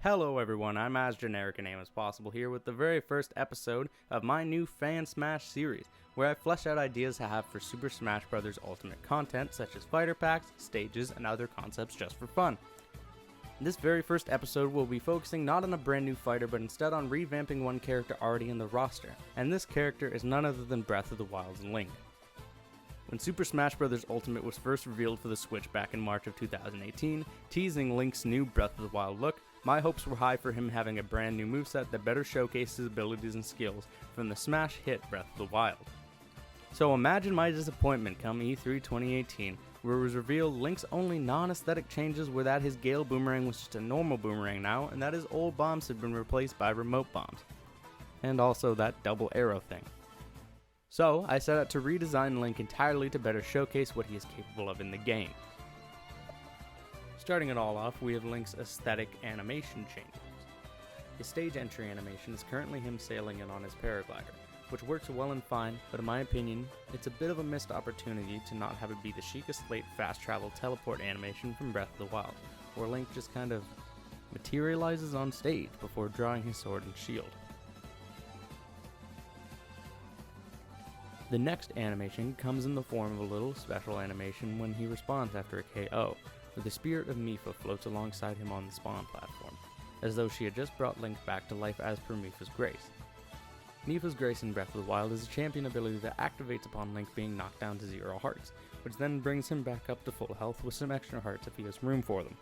Hello everyone, I'm as generic a name as possible here with the very first episode of my new Fansmash Series, where I flesh out ideas I have for Super Smash Bros. Ultimate content such as fighter packs, stages, and other concepts just for fun. This very first episode will be focusing not on a brand new fighter, but instead on revamping one character already in the roster, and this character is none other than Breath of the Wild's Link. When Super Smash Bros. Ultimate was first revealed for the Switch back in March of 2018, teasing Link's new Breath of the Wild look, my hopes were high for him having a brand new moveset that better showcased his abilities and skills from the smash hit Breath of the Wild. So imagine my disappointment come E3 2018, where it was revealed Link's only non-aesthetic changes were that his Gale Boomerang was just a normal boomerang now, and that his old bombs had been replaced by remote bombs. And also that double arrow thing. So I set out to redesign Link entirely to better showcase what he is capable of in the game. Starting it all off, we have Link's aesthetic animation changes. His stage entry animation is currently him sailing in on his paraglider, which works well and fine, but in my opinion, it's a bit of a missed opportunity to not have it be the Sheikah Slate fast travel teleport animation from Breath of the Wild, where Link just kind of materializes on stage before drawing his sword and shield. The next animation comes in the form of a little special animation when he responds after a KO, where the spirit of Mipha floats alongside him on the spawn platform, as though she had just brought Link back to life as per Mipha's grace. Mipha's grace in Breath of the Wild is a champion ability that activates upon Link being knocked down to 0 hearts, which then brings him back up to full health with some extra hearts if he has room for them.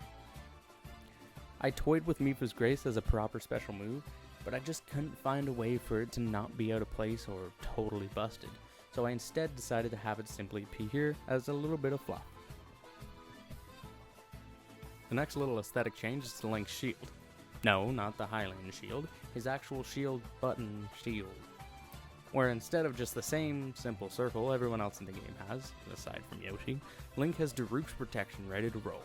I toyed with Mipha's grace as a proper special move, but I just couldn't find a way for it to not be out of place or totally busted, so I instead decided to have it simply appear as a little bit of fluff. The next little aesthetic change is to Link's shield. No, not the Hylian shield, his actual shield button shield. Where instead of just the same simple circle everyone else in the game has, aside from Yoshi, Link has Daruk's Protection ready to roll.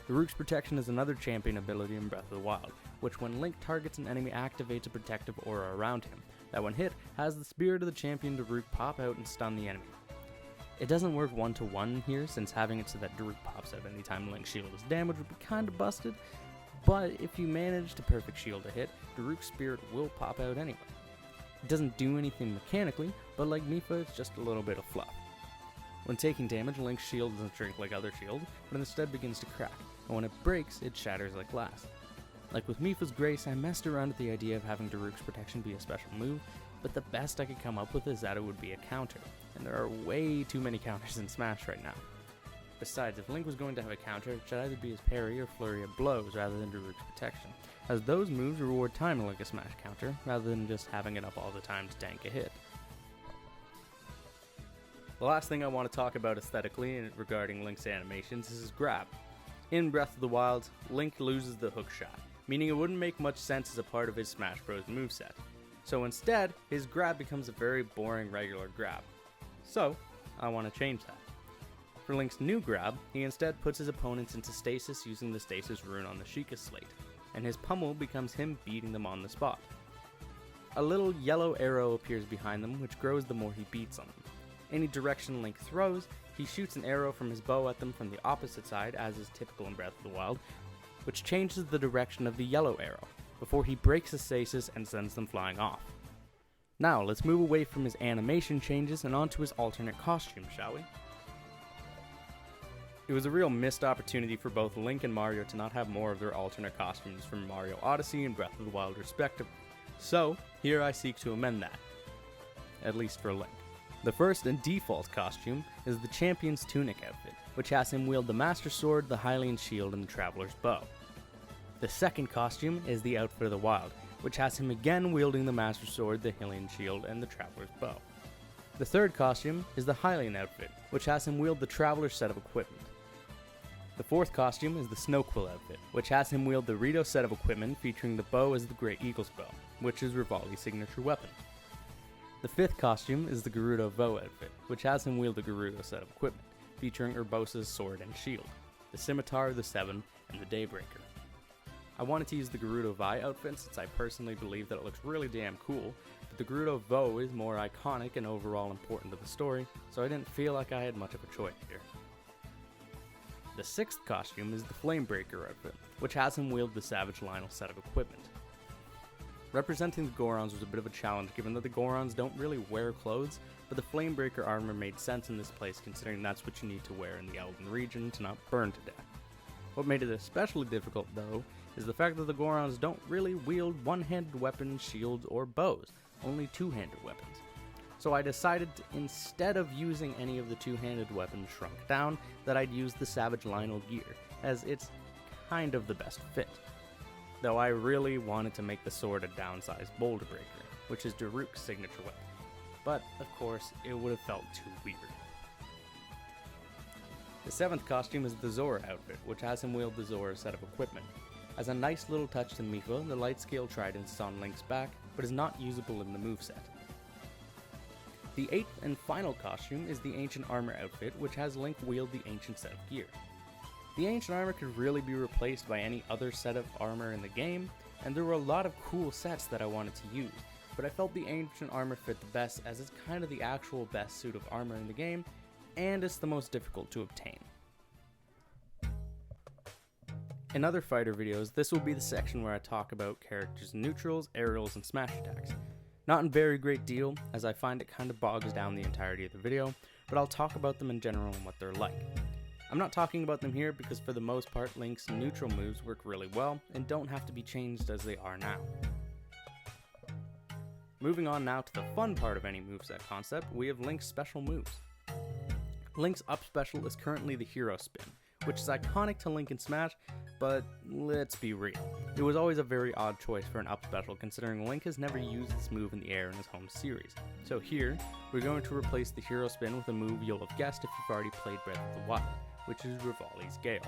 Daruk's Protection is another champion ability in Breath of the Wild, which when Link targets an enemy activates a protective aura around him, that when hit, has the spirit of the champion Daruk pop out and stun the enemy. It doesn't work one-to-one here, since having it so that Daruk pops out anytime Link's shield is damaged would be kinda busted, but if you manage to perfect shield a hit, Daruk's spirit will pop out anyway. It doesn't do anything mechanically, but like Mipha, it's just a little bit of fluff. When taking damage, Link's shield doesn't shrink like other shields, but instead begins to crack, and when it breaks, it shatters like glass. Like with Mipha's grace, I messed around with the idea of having Daruk's Protection be a special move, but the best I could come up with is that it would be a counter, and there are way too many counters in Smash right now. Besides, if Link was going to have a counter, it should either be his parry or flurry of blows rather than Daruk's Protection, as those moves reward timing like a Smash counter, rather than just having it up all the time to tank a hit. The last thing I want to talk about aesthetically regarding Link's animations is his grab. In Breath of the Wild, Link loses the hook shot, meaning it wouldn't make much sense as a part of his Smash Bros. Moveset. So instead, his grab becomes a very boring regular grab. So, I want to change that. For Link's new grab, he instead puts his opponents into stasis using the stasis rune on the Sheikah Slate, and his pummel becomes him beating them on the spot. A little yellow arrow appears behind them, which grows the more he beats on them. Any direction Link throws, he shoots an arrow from his bow at them from the opposite side, as is typical in Breath of the Wild, which changes the direction of the yellow arrow, before he breaks the stasis and sends them flying off. Now, let's move away from his animation changes and onto his alternate costume, shall we? It was a real missed opportunity for both Link and Mario to not have more of their alternate costumes from Mario Odyssey and Breath of the Wild respectively. So, here I seek to amend that. At least for Link. The first and default costume is the Champion's Tunic outfit, which has him wield the Master Sword, the Hylian Shield, and the Traveler's Bow. The second costume is the Outfit of the Wild, which has him again wielding the Master Sword, the Hylian Shield, and the Traveler's Bow. The third costume is the Hylian outfit, which has him wield the Traveler's set of equipment. The fourth costume is the Snowquill outfit, which has him wield the Rito set of equipment featuring the bow as the Great Eagle's Bow, which is Rivali's signature weapon. The fifth costume is the Gerudo Vow outfit, which has him wield the Gerudo set of equipment, featuring Urbosa's sword and shield, the Scimitar, the Seven, and the Daybreaker. I wanted to use the Gerudo Vi outfit since I personally believe that it looks really damn cool, but the Gerudo Vow is more iconic and overall important to the story, so I didn't feel like I had much of a choice here. The 6th costume is the Flamebreaker outfit, which has him wield the Savage Lionel set of equipment. Representing the Gorons was a bit of a challenge given that the Gorons don't really wear clothes, but the Flamebreaker armor made sense in this place considering that's what you need to wear in the Elven region to not burn to death. What made it especially difficult though, is the fact that the Gorons don't really wield one-handed weapons, shields, or bows, only two-handed weapons. So I decided, instead of using any of the two-handed weapons shrunk down, that I'd use the Savage Lionel gear, as it's kind of the best fit. Though I really wanted to make the sword a downsized Boulder Breaker, which is Daruk's signature weapon. But, of course, it would have felt too weird. The 7th costume is the Zora outfit, which has him wield the Zora set of equipment. As a nice little touch to Mipha, the light scale trident is on Link's back, but is not usable in the moveset. The 8th and final costume is the Ancient Armor outfit, which has Link wield the Ancient set of gear. The Ancient Armor could really be replaced by any other set of armor in the game, and there were a lot of cool sets that I wanted to use, but I felt the Ancient Armor fit the best as it's kind of the actual best suit of armor in the game, and it's the most difficult to obtain. In other fighter videos, this will be the section where I talk about characters' neutrals, aerials, and smash attacks. Not in very great deal, as I find it kind of bogs down the entirety of the video, but I'll talk about them in general and what they're like. I'm not talking about them here because for the most part Link's neutral moves work really well and don't have to be changed as they are now. Moving on now to the fun part of any moveset concept, we have Link's special moves. Link's up special is currently the Hero Spin, which is iconic to Link in Smash, but let's be real. It was always a very odd choice for an up special considering Link has never used this move in the air in his home series. So here, we're going to replace the Hero Spin with a move you'll have guessed if you've already played Breath of the Wild, which is Revali's Gale.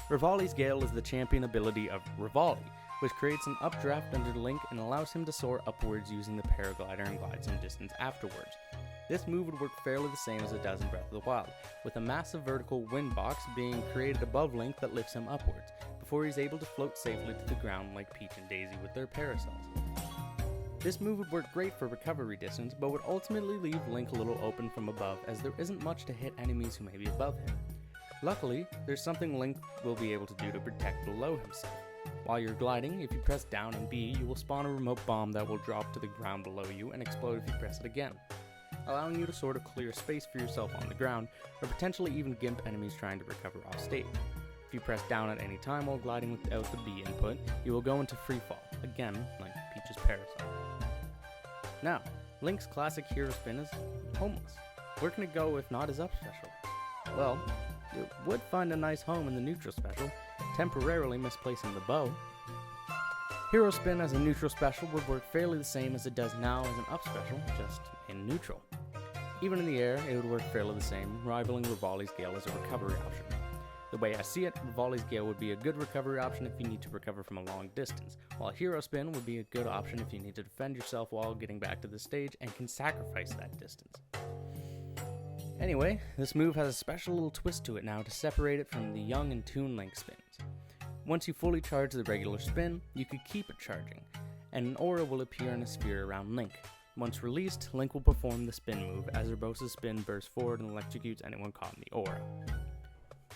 Revali's Gale is the champion ability of Revali, which creates an updraft under Link and allows him to soar upwards using the paraglider and glide some distance afterwards. This move would work fairly the same as it does in Breath of the Wild, with a massive vertical wind box being created above Link that lifts him upwards, before he's able to float safely to the ground like Peach and Daisy with their parasols. This move would work great for recovery distance, but would ultimately leave Link a little open from above as there isn't much to hit enemies who may be above him. Luckily, there's something Link will be able to do to protect below himself. While you're gliding, if you press down and B, you will spawn a remote bomb that will drop to the ground below you and explode if you press it again, allowing you to sort of clear space for yourself on the ground, or potentially even gimp enemies trying to recover off stage. If you press down at any time while gliding without the B input, you will go into free fall, again like Peach's parasol. Now, Link's classic Hero Spin is homeless. Where can it go if not his up special? Well, it would find a nice home in the neutral special, temporarily misplacing the bow. Hero Spin as a neutral special would work fairly the same as it does now as an up special, just in neutral. Even in the air, it would work fairly the same, rivaling Revali's Gale as a recovery option. The way I see it, Revali's Gale would be a good recovery option if you need to recover from a long distance, while Hero Spin would be a good option if you need to defend yourself while getting back to the stage and can sacrifice that distance. Anyway, this move has a special little twist to it now to separate it from the young and Toon Link spins. Once you fully charge the regular spin, you could keep it charging, and an aura will appear in a sphere around Link. Once released, Link will perform the spin move as Urbosa's spin bursts forward and electrocutes anyone caught in the aura.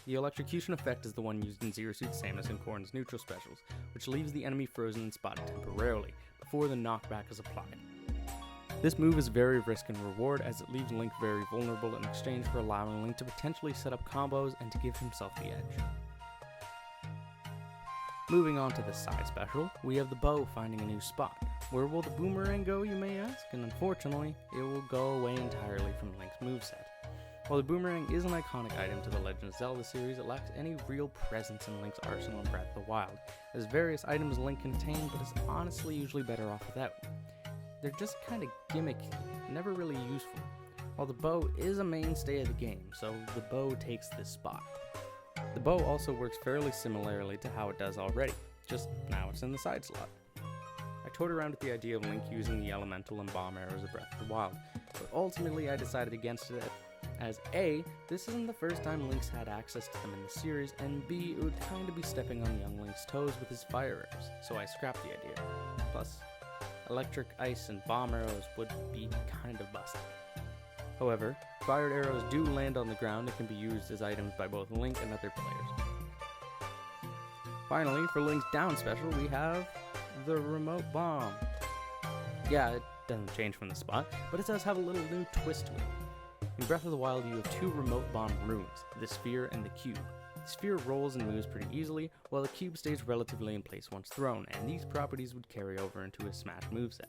The electrocution effect is the one used in Zero Suit Samus and Corrin's neutral specials, which leaves the enemy frozen and spotted temporarily, before the knockback is applied. This move is very risk and reward as it leaves Link very vulnerable in exchange for allowing Link to potentially set up combos and to give himself the edge. Moving on to the side special, we have the bow finding a new spot. Where will the boomerang go, you may ask? And unfortunately, it will go away entirely from Link's moveset. While the boomerang is an iconic item to the Legend of Zelda series, it lacks any real presence in Link's arsenal in Breath of the Wild, as various items Link contain, but is honestly usually better off without. They're just kinda gimmicky, never really useful, while the bow is a mainstay of the game, so the bow takes this spot. The bow also works fairly similarly to how it does already, just now it's in the side slot. I toyed around with the idea of Link using the elemental and bomb arrows of Breath of the Wild, but ultimately I decided against it as A, this isn't the first time Link's had access to them in the series, and B, it would kinda be stepping on young Link's toes with his fire arrows, so I scrapped the idea. Plus, electric, ice, and bomb arrows would be kind of busted. However, fired arrows do land on the ground and can be used as items by both Link and other players. Finally, for Link's down special, we have the remote bomb. Yeah, it doesn't change from the spot, but it does have a little new twist to it. In Breath of the Wild, you have 2 remote bomb runes, the sphere and the cube. The sphere rolls and moves pretty easily, while the cube stays relatively in place once thrown, and these properties would carry over into a Smash moveset.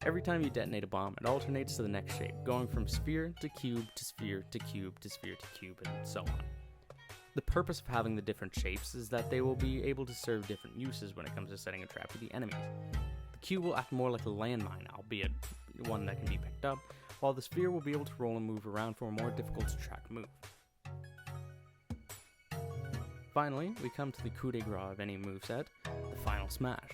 Every time you detonate a bomb, it alternates to the next shape, going from sphere to cube to sphere to cube to sphere to cube, and so on. The purpose of having the different shapes is that they will be able to serve different uses when it comes to setting a trap for the enemies. The cube will act more like a landmine, albeit one that can be picked up, while the sphere will be able to roll and move around for a more difficult to track move. Finally, we come to the coup de grace of any moveset, the Final Smash.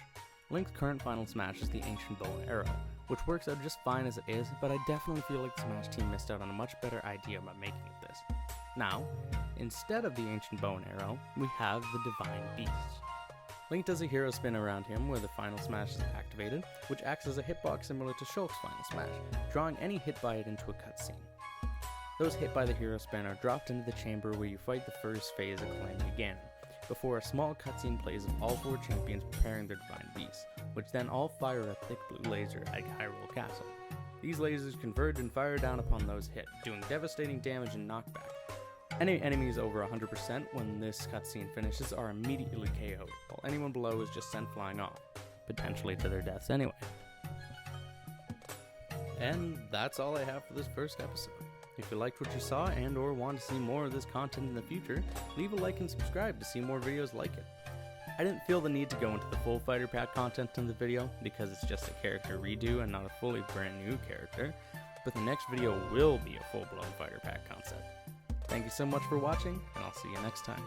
Link's current Final Smash is the Ancient Bow and Arrow, which works out just fine as it is, but I definitely feel like the Smash team missed out on a much better idea about making of this. Now, instead of the Ancient Bow and Arrow, we have the Divine Beast. Link does a hero spin around him where the Final Smash is activated, which acts as a hitbox similar to Shulk's Final Smash, drawing any hit by it into a cutscene. Those hit by the hero spin are dropped into the chamber where you fight the first phase of Calamity Ganon, before a small cutscene plays of all 4 champions preparing their Divine Beasts, which then all fire a thick blue laser at Hyrule Castle. These lasers converge and fire down upon those hit, doing devastating damage and knockback. Any enemies over 100% when this cutscene finishes are immediately KO'd, while anyone below is just sent flying off, potentially to their deaths anyway. And that's all I have for this first episode. If you liked what you saw and or want to see more of this content in the future, leave a like and subscribe to see more videos like it. I didn't feel the need to go into the full fighter pack content in the video because it's just a character redo and not a fully brand new character, but the next video will be a full-blown fighter pack concept. Thank you so much for watching, and I'll see you next time.